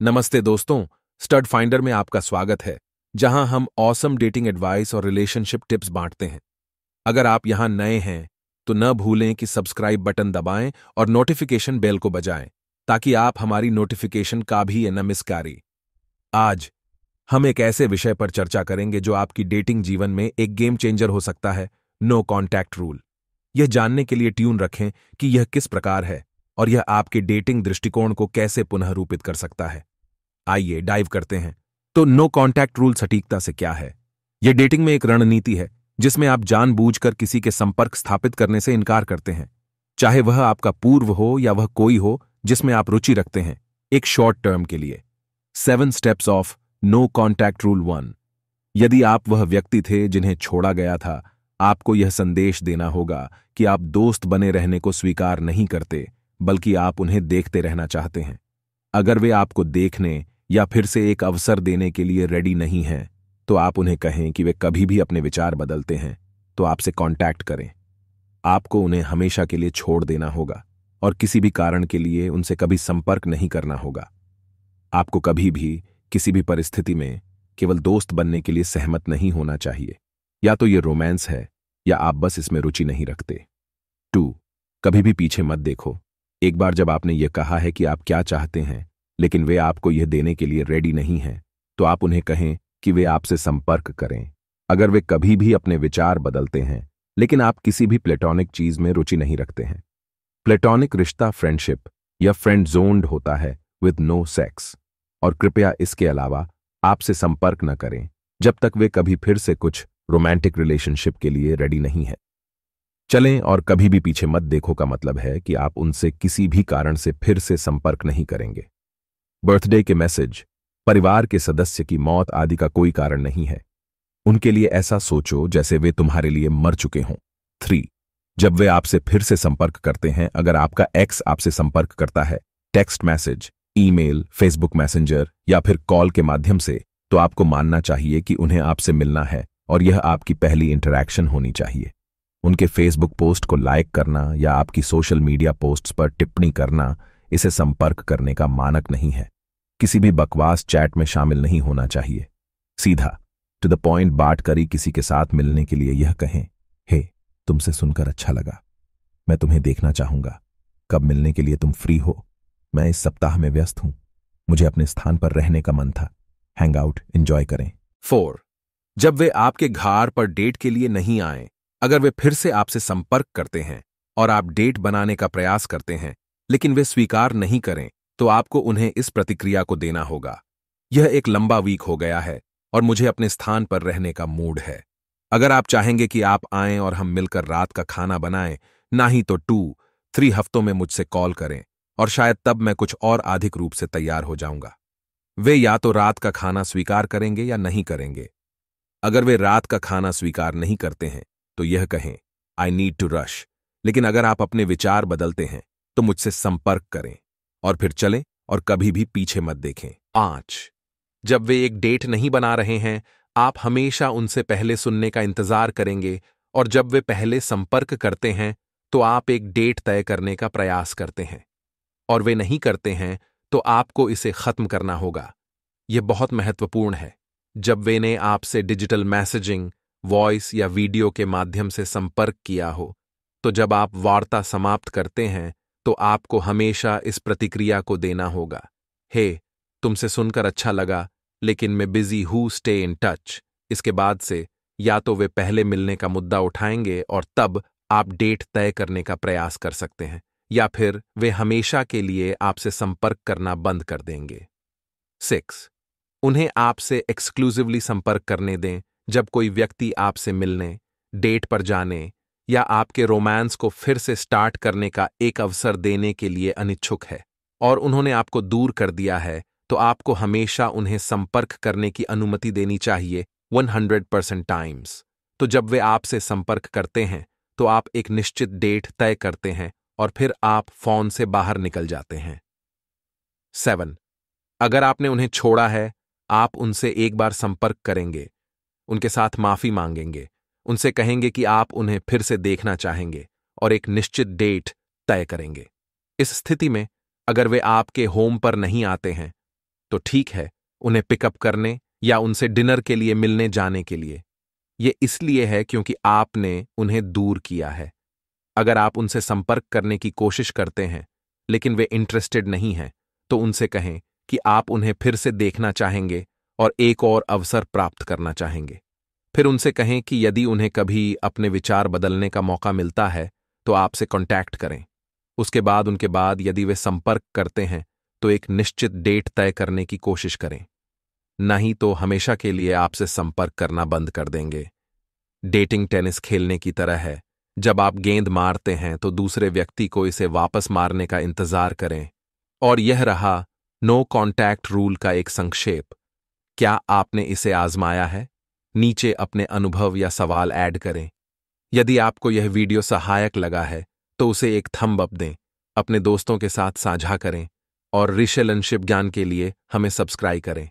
नमस्ते दोस्तों, stud finder में आपका स्वागत है, जहां हम ऑसम डेटिंग एडवाइस और रिलेशनशिप टिप्स बांटते हैं। अगर आप यहां नए हैं, तो न भूलें कि सब्सक्राइब बटन दबाएं और नोटिफिकेशन बेल को बजाएं, ताकि आप हमारी नोटिफिकेशन का भी न मिस करें। आज हम एक ऐसे विषय पर चर्चा करेंगे जो आपकी डेटिंग जीवन में एक गेम चेंजर हो सकता है, नो कॉन्टैक्ट रूल। यह जानने के लिए ट्यून रखें कि यह किस प्रकार है और यह आपके डेटिंग दृष्टिकोण को कैसे पुनः रूपित कर सकता है। आइए डाइव करते हैं। तो नो कॉन्टैक्ट रूल सटीकता से क्या है? यह डेटिंग में एक रणनीति है जिसमें आप जानबूझकर किसी के संपर्क स्थापित करने से इनकार करते हैं, चाहे वह आपका पूर्व हो या वह कोई हो जिसमें आप रुचि रखते हैं, एक शॉर्ट टर्म के लिए। 7 steps of no contact rule 1। यदि आप वह व्यक्ति थे जिन्हें छोड़ा गया था, आपको यह संदेश देना होगा कि आप दोस्त बने रहने को स्वीकार नहीं करते, बल्कि आप उन्हें देखते रहना चाहते हैं। अगर वे आपको देखने या फिर से एक अवसर देने के लिए रेडी नहीं हैं, तो आप उन्हें कहें कि वे कभी भी अपने विचार बदलते हैं तो आपसे कांटेक्ट करें। आपको उन्हें हमेशा के लिए छोड़ देना होगा और किसी भी कारण के लिए उनसे कभी संपर्क नहीं करना होगा। आपको कभी भी किसी भी परिस्थिति में केवल दोस्त बनने के लिए सहमत नहीं होना चाहिए। या तो ये रोमांस है या आप बस इसमें रुचि नहीं रखते। 2. कभी भी पीछे मत देखो। एक बार जब आपने ये कहा है कि आप क्या चाहते हैं, लेकिन वे आपको यह देने के लिए रेडी नहीं हैं, तो आप उन्हें कहें कि वे आपसे संपर्क करें। अगर वे कभी भी अपने विचार बदलते हैं, लेकिन आप किसी भी प्लेटोनिक चीज में रुचि नहीं रखते हैं। प्लेटोनिक रिश्ता फ्रेंडशिप या फ्रेंड जोन्ड होता है विद नो सेक्स, और कृपया इसके अलावा आपसे संपर्क न करें जब तक वे कभी फिर से कुछ रोमांटिक रिलेशनशिप के लिए रेडी नहीं है। चलें और कभी भी पीछे मत देखो का मतलब है कि आप उनसे किसी भी कारण से फिर से संपर्क नहीं करेंगे। बर्थडे के मैसेज, परिवार के सदस्य की मौत आदि का कोई कारण नहीं है। उनके लिए ऐसा सोचो जैसे वे तुम्हारे लिए मर चुके हों। 3. जब वे आपसे फिर से संपर्क करते हैं, अगर आपका एक्स आपसे संपर्क करता है, text message, email, Facebook messenger या फिर कॉल के माध्यम से, तो आपको मानना चाहिए कि उन्हें आपसे मिलना है और यह आपकी पहली इंटरैक्शन होनी चाहिए। उनके फेसबुक पोस्ट को लाइक करना या आपकी सोशल मीडिया पोस्ट्स पर टिप्पणी करना इसे संपर्क करने का मानक नहीं है। किसी भी बकवास चैट में शामिल नहीं होना चाहिए। सीधा टू द पॉइंट बात करी किसी के साथ मिलने के लिए यह कहें, हे, तुमसे सुनकर अच्छा लगा, मैं तुम्हें देखना चाहूंगा, कब मिलने के लिए तुम फ्री हो? मैं इस सप्ताह में व्यस्त हूं, मुझे अपने स्थान पर रहने का मन था, हैंग आउट एंजॉय करें। 4. जब वे आपके घर पर डेट के लिए नहीं आए, अगर वे फिर से आपसे संपर्क करते हैं और आप डेट बनाने का प्रयास करते हैं, लेकिन वे स्वीकार नहीं करें, तो आपको उन्हें इस प्रतिक्रिया को देना होगा, यह एक लंबा वीक हो गया है और मुझे अपने स्थान पर रहने का मूड है। अगर आप चाहेंगे कि आप आएं और हम मिलकर रात का खाना बनाएं, ना ही तो 2-3 हफ्तों में मुझसे कॉल करें और शायद तब मैं कुछ और अधिक रूप से तैयार हो जाऊंगा। वे या तो रात का खाना स्वीकार करेंगे या नहीं करेंगे। अगर वे रात का खाना स्वीकार नहीं करते हैं, तो यह कहें, आई नीड टू रश, लेकिन अगर आप अपने विचार बदलते हैं तो मुझसे संपर्क करें, और फिर चलें और कभी भी पीछे मत देखें। 5. जब वे एक डेट नहीं बना रहे हैं, आप हमेशा उनसे पहले सुनने का इंतजार करेंगे, और जब वे पहले संपर्क करते हैं तो आप एक डेट तय करने का प्रयास करते हैं, और वे नहीं करते हैं तो आपको इसे खत्म करना होगा। यह बहुत महत्वपूर्ण है। जब वे ने आपसे डिजिटल मैसेजिंग, वॉइस या वीडियो के माध्यम से संपर्क किया हो, तो जब आप वार्ता समाप्त करते हैं तो आपको हमेशा इस प्रतिक्रिया को देना होगा, हे, तुमसे सुनकर अच्छा लगा, लेकिन मैं बिजी हूँ, स्टे इन टच। इसके बाद से या तो वे पहले मिलने का मुद्दा उठाएंगे और तब आप डेट तय करने का प्रयास कर सकते हैं, या फिर वे हमेशा के लिए आपसे संपर्क करना बंद कर देंगे। 6. उन्हें आपसे एक्सक्लूसिवली संपर्क करने दें जब कोई व्यक्ति आपसे मिलने, डेट पर जाने या आपके रोमांस को फिर से स्टार्ट करने का एक अवसर देने के लिए अनिच्छुक है, और उन्होंने आपको दूर कर दिया है, तो आपको हमेशा उन्हें संपर्क करने की अनुमति देनी चाहिए 100% टाइम्स। तो जब वे आपसे संपर्क करते हैं तो आप एक निश्चित डेट तय करते हैं और फिर आप फोन से बाहर निकल जाते हैं। 7. अगर आपने उन्हें छोड़ा है, आप उनसे एक बार संपर्क करेंगे, उनके साथ माफी मांगेंगे, उनसे कहेंगे कि आप उन्हें फिर से देखना चाहेंगे और एक निश्चित डेट तय करेंगे। इस स्थिति में अगर वे आपके होम पर नहीं आते हैं, तो ठीक है, उन्हें पिकअप करने या उनसे डिनर के लिए मिलने जाने के लिए। ये इसलिए है क्योंकि आपने उन्हें दूर किया है। अगर आप उनसे संपर्क करने की कोशिश करते हैं लेकिन वे इंटरेस्टेड नहीं हैं, तो उनसे कहें कि आप उन्हें फिर से देखना चाहेंगे और एक और अवसर प्राप्त करना चाहेंगे। फिर उनसे कहें कि यदि उन्हें कभी अपने विचार बदलने का मौका मिलता है तो आपसे कॉन्टैक्ट करें। उसके बाद यदि वे संपर्क करते हैं तो एक निश्चित डेट तय करने की कोशिश करें, नहीं तो हमेशा के लिए आपसे संपर्क करना बंद कर देंगे। डेटिंग टेनिस खेलने की तरह है। जब आप गेंद मारते हैं तो दूसरे व्यक्ति को इसे वापस मारने का इंतजार करें। और यह रहा नो कॉन्टैक्ट रूल का एक संक्षेप। क्या आपने इसे आजमाया है? नीचे अपने अनुभव या सवाल ऐड करें। यदि आपको यह वीडियो सहायक लगा है तो उसे एक थंब अप दें, अपने दोस्तों के साथ साझा करें और रिलेशनशिप ज्ञान के लिए हमें सब्सक्राइब करें।